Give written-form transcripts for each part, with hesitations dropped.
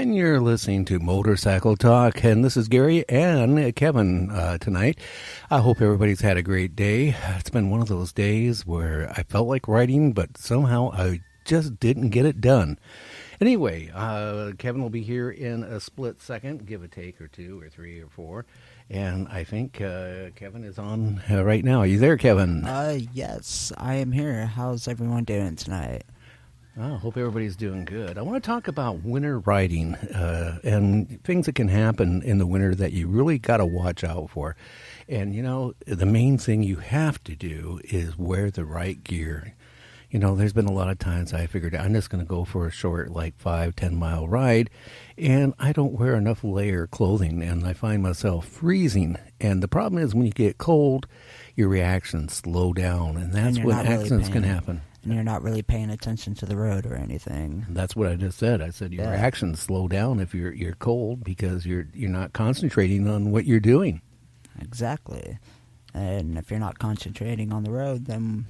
And you're listening to Motorcycle Talk, and this is Gary and Kevin tonight. I hope everybody's had a great day. It's been one of those days where I felt like writing, but somehow I just didn't get it done. Anyway, Kevin will be here in a split second, give a take or two or three or four. And I think Kevin is on right now. Are you there, Kevin? Yes, I am here. How's everyone doing tonight? I hope everybody's doing good. I want to talk about winter riding and things that can happen in the winter that you really got to watch out for. And, you know, the main thing you have to do is wear the right gear. You know, there's been a lot of times I figured I'm just going to go for a short, like 5-10 mile ride, and I don't wear enough layer clothing, and I find myself freezing. And the problem is when you get cold, your reactions slow down, and that's when accidents can happen. And you're not really paying attention to the road or anything. That's what I just said. I said your reactions slow down if you're cold because you're not concentrating on what you're doing. Exactly. And if you're not concentrating on the road, then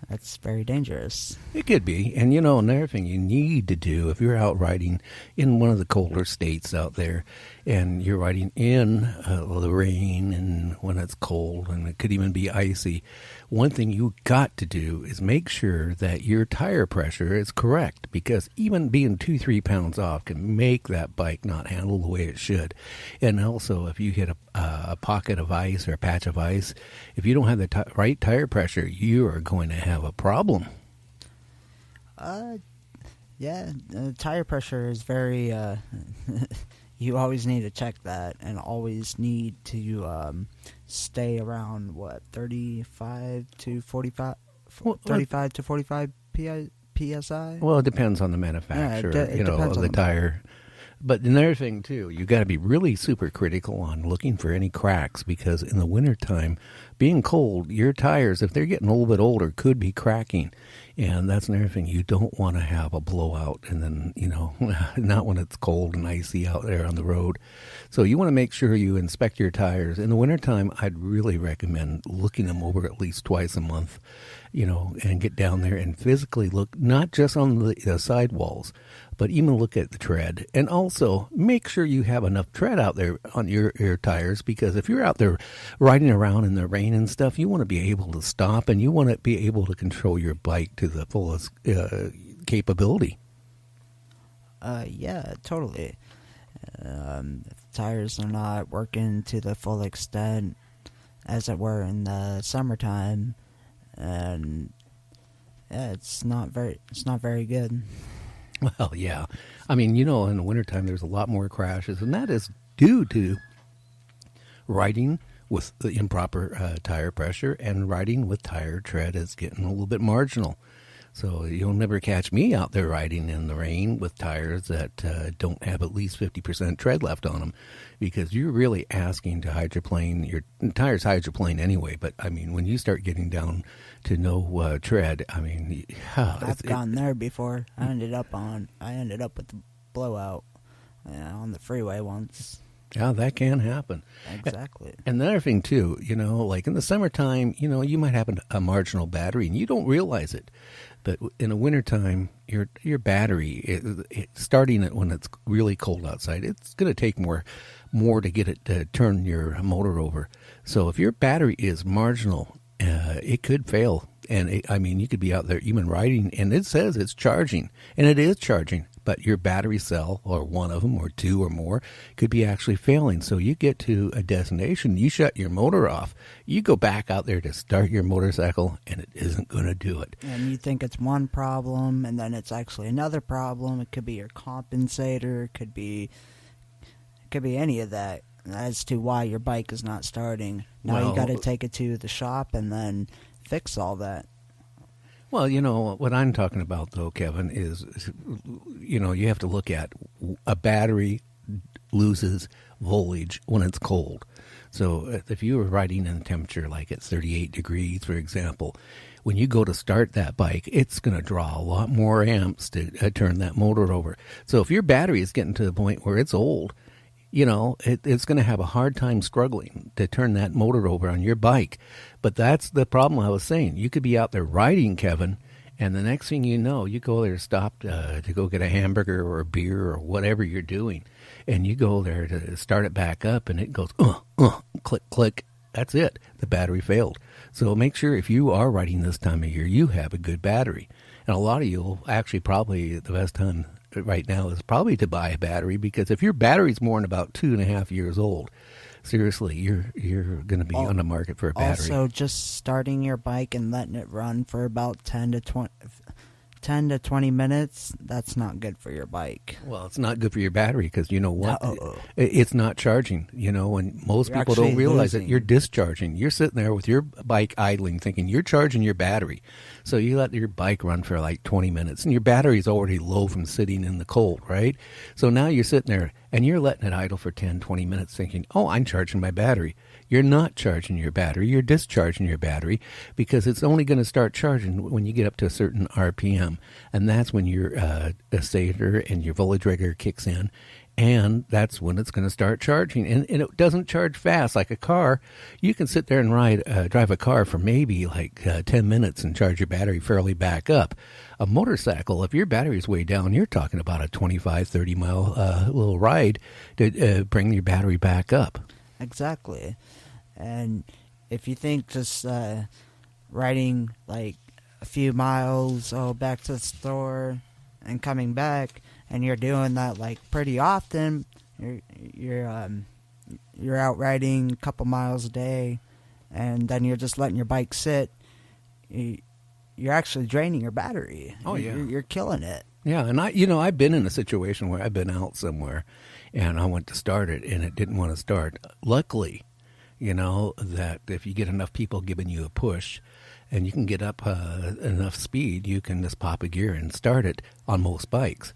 that's very dangerous. It could be. And, you know, another thing you need to do if you're out riding in one of the colder states out there and you're riding in the rain and when it's cold and it could even be icy, one thing you got to do is make sure that your tire pressure is correct, because even being 2-3 pounds off can make that bike not handle the way it should. And also, if you hit a pocket of ice or a patch of ice, if you don't have the right tire pressure, you are going to have a problem. Tire pressure is very you always need to check that, and always need to stay around 35 to 45 psi. Well, it depends on the manufacturer, of the tire. But another thing, too, you got to be really super critical on looking for any cracks, because in the wintertime, being cold, your tires, if they're getting a little bit older, could be cracking. And that's another thing. You don't want to have a blowout and then, not when it's cold and icy out there on the road. So you want to make sure you inspect your tires. In the wintertime, I'd really recommend looking them over at least twice a month, and get down there and physically look, not just on the sidewalls, but even look at the tread. And also make sure you have enough tread out there on your tires, because if you're out there riding around in the rain and stuff, you want to be able to stop and you want to be able to control your bike to the fullest capability. Yeah, totally. If tires are not working to the full extent as it were in the summertime, and it's not very good. Well, yeah. I mean, in the wintertime, there's a lot more crashes, and that is due to riding with the improper tire pressure, and riding with tire tread is getting a little bit marginal. So you'll never catch me out there riding in the rain with tires that don't have at least 50% tread left on them, because you're really asking to hydroplane. Your tires hydroplane anyway, but I mean, when you start getting down to no tread, I mean, I've gone there before. I ended up with the blowout on the freeway once. Yeah, that can happen. Exactly. And another thing, too, like in the summertime, you might have a marginal battery and you don't realize it. But in the wintertime, your battery, starting it when it's really cold outside, it's going to take more to get it to turn your motor over. So if your battery is marginal, it could fail. And, you could be out there even riding, and it says it's charging, and it is charging. But your battery cell, or one of them, or two or more, could be actually failing. So you get to a destination, you shut your motor off, you go back out there to start your motorcycle, and it isn't going to do it. And you think it's one problem, and then it's actually another problem. It could be your compensator, it could be any of that as to why your bike is not starting. Now you got to take it to the shop and then fix all that. Well, what I'm talking about, though, Kevin, is, you have to look at a battery loses voltage when it's cold. So if you were riding in a temperature like at 38 degrees, for example, when you go to start that bike, it's going to draw a lot more amps to turn that motor over. So if your battery is getting to the point where it's old, it's going to have a hard time struggling to turn that motor over on your bike. But that's the problem I was saying. You could be out there riding, Kevin, And the next thing you know, you go there, stop to go get a hamburger or a beer or whatever you're doing, and you go there to start it back up, and it goes, click, click. That's it. The battery failed. So make sure if you are riding this time of year, you have a good battery. And a lot of you will actually probably the best time right now is probably to buy a battery, because if your battery's more than about 2.5 years old, seriously, you're going to be on the market for a battery. Also, just starting your bike and letting it run for about 10 to 20 minutes, that's not good for your bike. Well, it's not good for your battery, because you know what? No. It's not charging, and most people don't realize that you're discharging. You're sitting there with your bike idling thinking you're charging your battery. So you let your bike run for like 20 minutes, and your battery's already low from sitting in the cold, right? So now you're sitting there, and you're letting it idle for 10, 20 minutes thinking, oh, I'm charging my battery. You're not charging your battery. You're discharging your battery, because it's only going to start charging when you get up to a certain RPM. And that's when your stator and your voltage regulator kicks in. And that's when it's going to start charging. And it doesn't charge fast like a car. You can sit there and drive a car for maybe like 10 minutes and charge your battery fairly back up. A motorcycle, if your battery is way down, you're talking about a 25, 30-mile little ride to bring your battery back up. Exactly. And if you think just riding like a few miles back to the store and coming back, and you're doing that like pretty often, you're out riding a couple miles a day, and then you're just letting your bike sit, you're actually draining your battery. Oh yeah, you're killing it. Yeah, and I've been in a situation where I've been out somewhere, and I went to start it, and it didn't want to start. Luckily, that if you get enough people giving you a push, and you can get up enough speed, you can just pop a gear and start it on most bikes.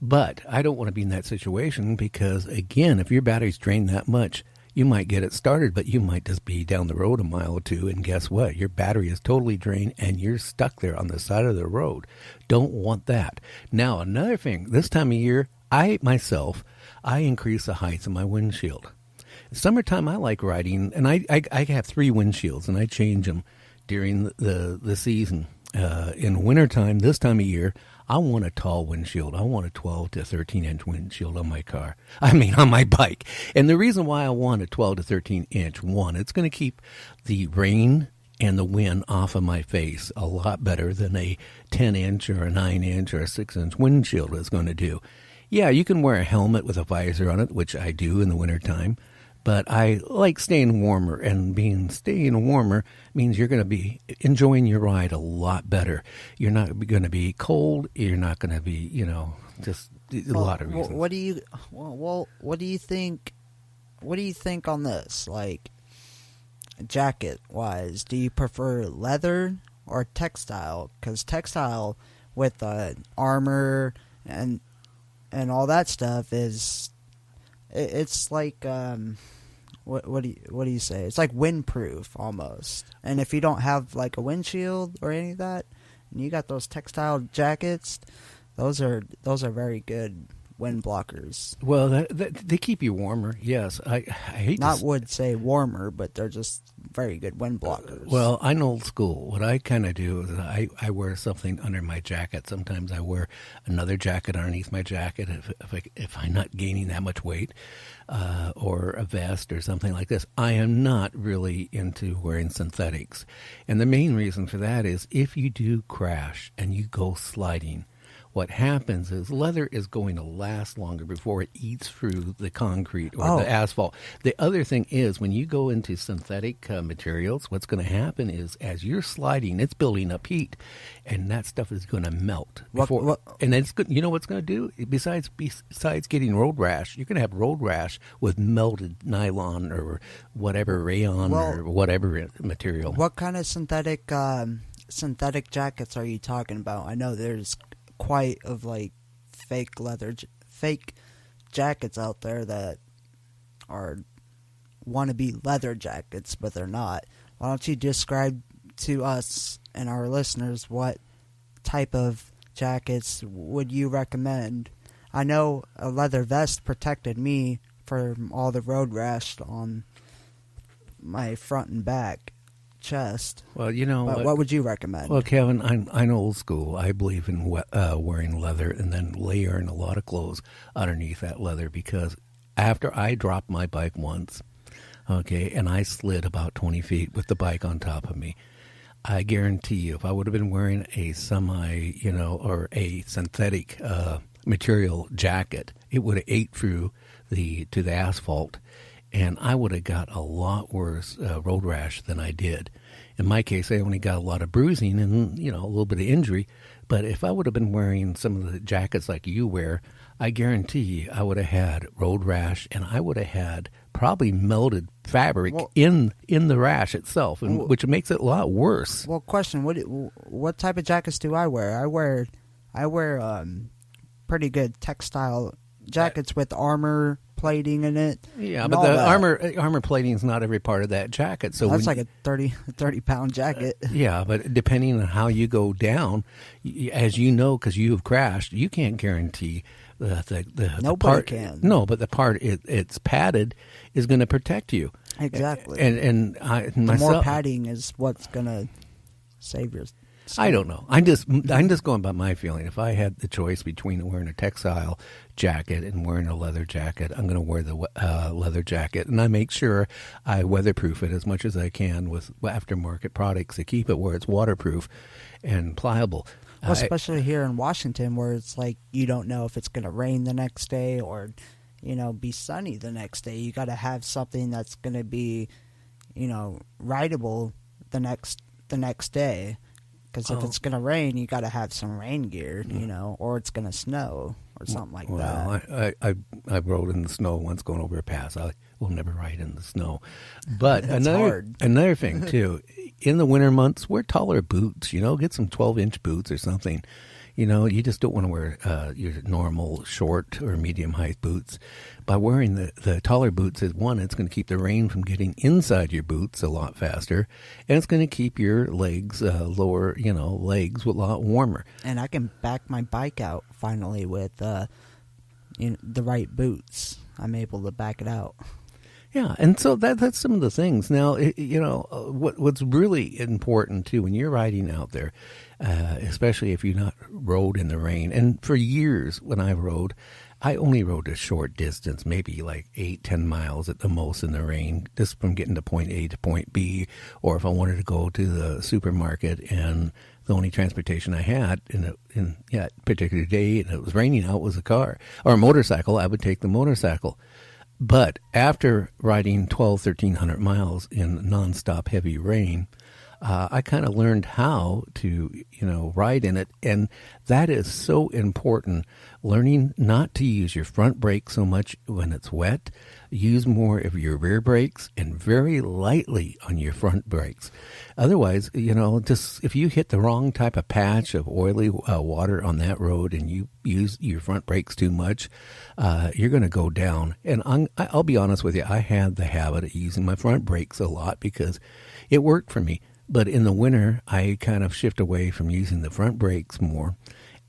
But I don't want to be in that situation, because, again, if your battery's drained that much, you might get it started, but you might just be down the road a mile or two, and guess what? Your battery is totally drained, and you're stuck there on the side of the road. Don't want that. Now, another thing, this time of year, I increase the height of my windshield. Summertime, I like riding, and I have 3 windshields, and I change them during the season. In wintertime, this time of year, I want a tall windshield. I want a 12 to 13-inch windshield on my bike. And the reason why I want a 12 to 13-inch, one, it's going to keep the rain and the wind off of my face a lot better than a 10-inch or a 9-inch or a 6-inch windshield is going to do. Yeah, you can wear a helmet with a visor on it, which I do in the wintertime. But I like staying warmer, and staying warmer means you're going to be enjoying your ride a lot better. You're not going to be cold. You're not going to be, just a lot of reasons. What do you think? What do you think on this? Like, jacket-wise, do you prefer leather or textile? Because textile with armor and all that stuff it's like what do you say? It's like windproof almost. And if you don't have like a windshield or any of that, and you got those textile jackets, those are very good wind blockers. Well, they keep you warmer. Yes, I hate would say warmer, but they're just very good wind blockers. Well, I'm old school. What I kind of do is I wear something under my jacket. Sometimes I wear another jacket underneath my jacket if I'm not gaining that much weight, or a vest or something like this. I am not really into wearing synthetics, and the main reason for that is if you do crash and you go sliding, what happens is leather is going to last longer before it eats through the concrete or the asphalt. The other thing is when you go into synthetic materials, what's going to happen is as you're sliding, it's building up heat, and that stuff is going to melt. And it's good. You know what's going to do? Besides getting road rash, you're going to have road rash with melted nylon or whatever rayon or whatever material. What kind of synthetic jackets are you talking about? I know there's quite of like fake jackets out there that want to be leather jackets, but they're not. Why don't you describe to us and our listeners what type of jackets would you recommend? I know a leather vest protected me from all the road rash on my front and back. chest. Well, you know, what would you recommend? Well, Kevin, I'm old school. I believe in wearing leather and then layering a lot of clothes underneath that leather, because after I dropped my bike once, okay, and I slid about 20 feet with the bike on top of me, I guarantee you, if I would have been wearing a or a synthetic material jacket, it would have ate through to the asphalt, and I would have got a lot worse road rash than I did. In my case, I only got a lot of bruising and, a little bit of injury. But if I would have been wearing some of the jackets like you wear, I guarantee you I would have had road rash, and I would have had probably melted fabric in the rash itself, which makes it a lot worse. Well, question: what type of jackets do I wear? I wear pretty good textile jackets with armor plating in it. Yeah, but the armor plating is not every part of that jacket. So that's like a 30-pound jacket. Yeah, but depending on how you go down, as you know, because you have crashed, you can't guarantee the part can. No, but the part it's padded is going to protect you. Exactly. And the more padding is what's going to save your skin. I don't know. I'm just going by my feeling. If I had the choice between wearing a textile jacket and wearing a leather jacket, I'm going to wear the leather jacket, and I make sure I weatherproof it as much as I can with aftermarket products to keep it where it's waterproof and pliable. Well, especially here in Washington, where it's like you don't know if it's going to rain the next day or, be sunny the next day. You got to have something that's going to be, rideable the next day. Because if it's going to rain, you got to have some rain gear, or it's going to snow or something like that. I rode in the snow once going over a pass. I will never ride in the snow. But hard. Another thing, too, in the winter months, wear taller boots. Get some 12-inch boots or something. You just don't want to wear your normal short or medium-height boots. By wearing the taller boots, it's going to keep the rain from getting inside your boots a lot faster, and it's going to keep your legs, legs a lot warmer. And I can back my bike out finally with the right boots. I'm able to back it out. Yeah, and so that's some of the things. Now, what's really important, too, when you're riding out there, especially if you're not rode in the rain, and for years when I rode, I only rode a short distance, maybe like 8-10 miles at the most in the rain, just from getting to point A to point B, or if I wanted to go to the supermarket and the only transportation I had in that particular day, and it was raining out, was a car or a motorcycle, I would take the motorcycle. But after riding 1,300 miles in nonstop heavy rain, I kind of learned how to, ride in it. And that is so important, learning not to use your front brake so much when it's wet. Use more of your rear brakes and very lightly on your front brakes. Otherwise, just if you hit the wrong type of patch of oily water on that road and you use your front brakes too much, you're going to go down. And I'll be honest with you, I had the habit of using my front brakes a lot because it worked for me. But in the winter, I kind of shift away from using the front brakes more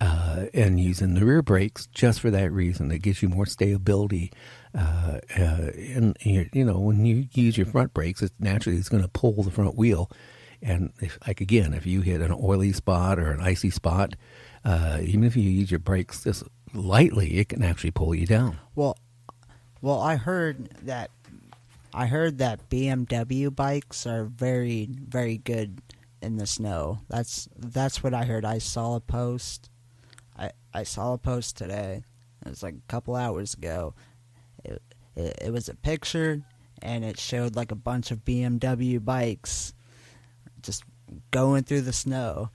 and using the rear brakes just for that reason. It gives you more stability. And when you use your front brakes, it's going to pull the front wheel. And if you hit an oily spot or an icy spot, even if you use your brakes just lightly, it can actually pull you down. Well, I heard that BMW bikes are very, very good in the snow. That's what I heard. I saw a post. I saw a post today. It was like a couple hours ago. It was a picture, and it showed like a bunch of BMW bikes just going through the snow.